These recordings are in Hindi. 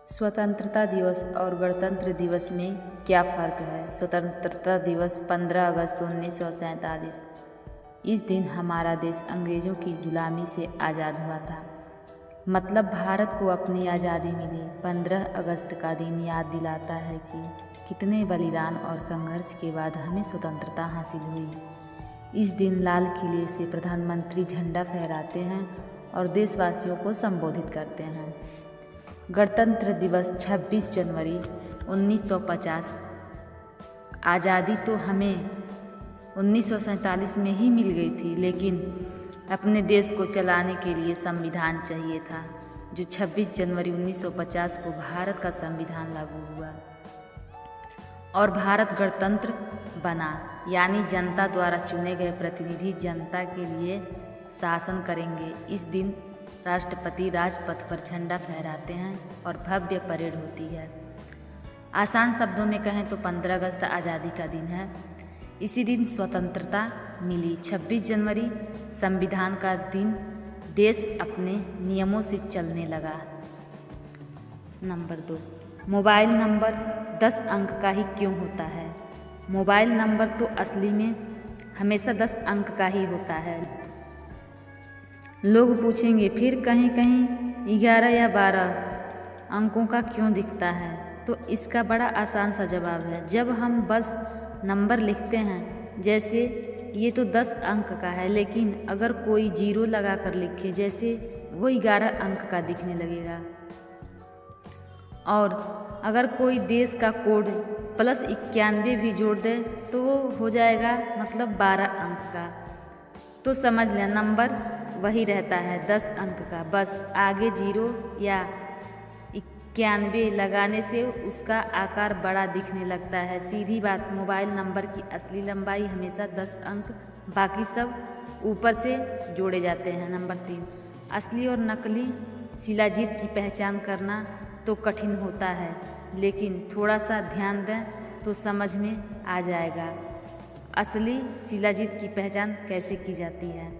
स्वतंत्रता दिवस और गणतंत्र दिवस में क्या फ़र्क है? स्वतंत्रता दिवस 15 अगस्त 1947। इस दिन हमारा देश अंग्रेज़ों की गुलामी से आज़ाद हुआ था। मतलब भारत को अपनी आज़ादी मिली। 15 अगस्त का दिन याद दिलाता है कि कितने बलिदान और संघर्ष के बाद हमें स्वतंत्रता हासिल हुई। इस दिन लाल किले से प्रधानमंत्री झंडा फहराते हैं और देशवासियों को संबोधित करते हैं। गणतंत्र दिवस 26 जनवरी 1950। आज़ादी तो हमें 1947 में ही मिल गई थी, लेकिन अपने देश को चलाने के लिए संविधान चाहिए था, जो 26 जनवरी 1950 को भारत का संविधान लागू हुआ और भारत गणतंत्र बना। यानी जनता द्वारा चुने गए प्रतिनिधि जनता के लिए शासन करेंगे। इस दिन राष्ट्रपति राजपथ पर झंडा फहराते हैं और भव्य परेड होती है। आसान शब्दों में कहें तो 15 अगस्त आज़ादी का दिन है। इसी दिन स्वतंत्रता मिली। 26 जनवरी संविधान का दिन, देश अपने नियमों से चलने लगा। नंबर 2, मोबाइल नंबर 10 अंक का ही क्यों होता है? मोबाइल नंबर तो असली में हमेशा 10 अंक का ही होता है। लोग पूछेंगे फिर कहीं कहीं 11 या 12 अंकों का क्यों दिखता है? तो इसका बड़ा आसान सा जवाब है। जब हम बस नंबर लिखते हैं, जैसे ये तो 10 अंक का है, लेकिन अगर कोई जीरो लगा कर लिखे, जैसे वो 11 अंक का दिखने लगेगा। और अगर कोई देश का कोड +91 भी जोड़ दे तो वो हो जाएगा मतलब 12 अंक का। तो समझ लें नंबर वही रहता है 10 अंक का, बस आगे 0 या 91 लगाने से उसका आकार बड़ा दिखने लगता है। सीधी बात, मोबाइल नंबर की असली लंबाई हमेशा 10 अंक, बाकी सब ऊपर से जोड़े जाते हैं। नंबर 3, असली और नकली शिलाजीत की पहचान करना तो कठिन होता है, लेकिन थोड़ा सा ध्यान दें तो समझ में आ जाएगा असली शिलाजीत की पहचान कैसे की जाती है।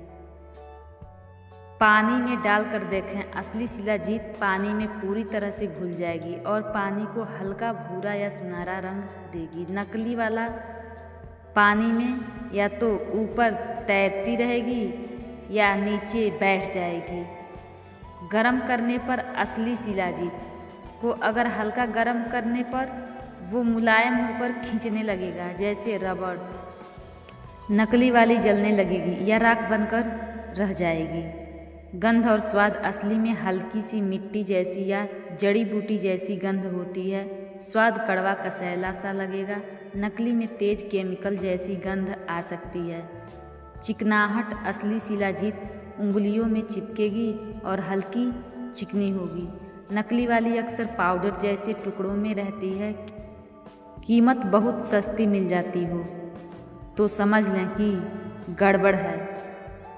पानी में डालकर देखें, असली शिलाजीत पानी में पूरी तरह से घुल जाएगी और पानी को हल्का भूरा या सुनहरा रंग देगी। नकली वाला पानी में या तो ऊपर तैरती रहेगी या नीचे बैठ जाएगी। गर्म करने पर असली शिलाजीत को अगर हल्का गर्म करने पर वो मुलायम होकर खींचने लगेगा, जैसे रबड़। नकली वाली जलने लगेगी या राख बनकर रह जाएगी। गंध और स्वाद, असली में हल्की सी मिट्टी जैसी या जड़ी बूटी जैसी गंध होती है। स्वाद कड़वा कसैला सा लगेगा। नकली में तेज केमिकल जैसी गंध आ सकती है। चिकनाहट, असली शिलाजीत उंगलियों में चिपकेगी और हल्की चिकनी होगी। नकली वाली अक्सर पाउडर जैसे टुकड़ों में रहती है। कीमत बहुत सस्ती मिल जाती हो तो समझ लें कि गड़बड़ है।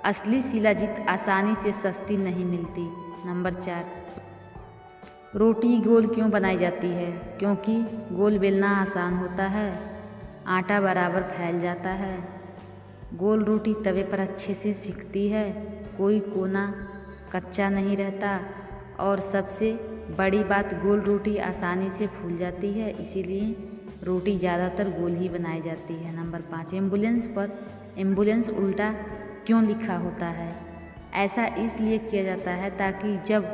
असली शिलाजीत आसानी से सस्ती नहीं मिलती। नंबर 4, रोटी गोल क्यों बनाई जाती है? क्योंकि गोल बेलना आसान होता है, आटा बराबर फैल जाता है। गोल रोटी तवे पर अच्छे से सिकती है, कोई कोना कच्चा नहीं रहता और सबसे बड़ी बात, गोल रोटी आसानी से फूल जाती है, इसीलिए रोटी ज़्यादातर गोल ही बनाई जाती है। नंबर 5, एम्बुलेंस पर एम्बुलेंस उल्टा क्यों लिखा होता है? ऐसा इसलिए किया जाता है ताकि जब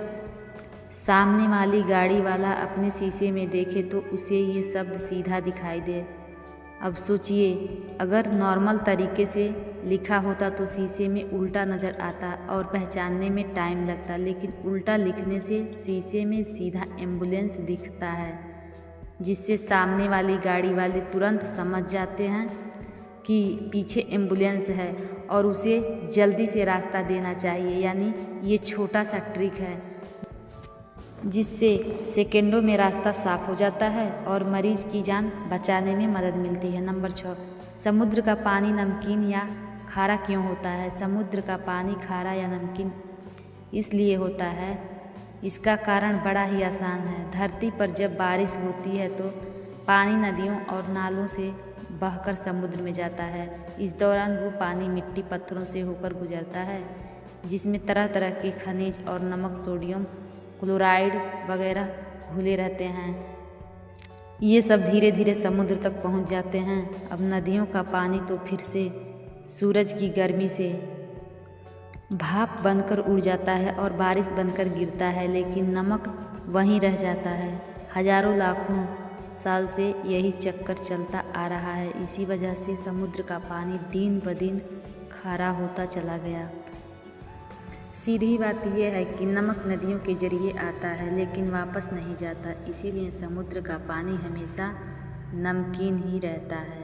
सामने वाली गाड़ी वाला अपने शीशे में देखे तो उसे ये शब्द सीधा दिखाई दे। अब सोचिए, अगर नॉर्मल तरीके से लिखा होता तो शीशे में उल्टा नज़र आता और पहचानने में टाइम लगता, लेकिन उल्टा लिखने से शीशे में सीधा एम्बुलेंस दिखता है, जिससे सामने वाली गाड़ी वाले तुरंत समझ जाते हैं कि पीछे एम्बुलेंस है और उसे जल्दी से रास्ता देना चाहिए। यानी ये छोटा सा ट्रिक है जिससे सेकेंडों में रास्ता साफ हो जाता है और मरीज की जान बचाने में मदद मिलती है। नंबर 6, समुद्र का पानी नमकीन या खारा क्यों होता है? समुद्र का पानी खारा या नमकीन इसलिए होता है, इसका कारण बड़ा ही आसान है। धरती पर जब बारिश होती है तो पानी नदियों और नालों से बहकर समुद्र में जाता है। इस दौरान वो पानी मिट्टी पत्थरों से होकर गुजरता है, जिसमें तरह तरह के खनिज और नमक, सोडियम क्लोराइड वगैरह घुले रहते हैं। ये सब धीरे धीरे समुद्र तक पहुंच जाते हैं। अब नदियों का पानी तो फिर से सूरज की गर्मी से भाप बनकर उड़ जाता है और बारिश बनकर गिरता है, लेकिन नमक वहीं रह जाता है। हजारों लाखों साल से यही चक्कर चलता आ रहा है। इसी वजह से समुद्र का पानी दिन ब दिन खारा होता चला गया। सीधी बात यह है कि नमक नदियों के जरिए आता है लेकिन वापस नहीं जाता, इसीलिए समुद्र का पानी हमेशा नमकीन ही रहता है।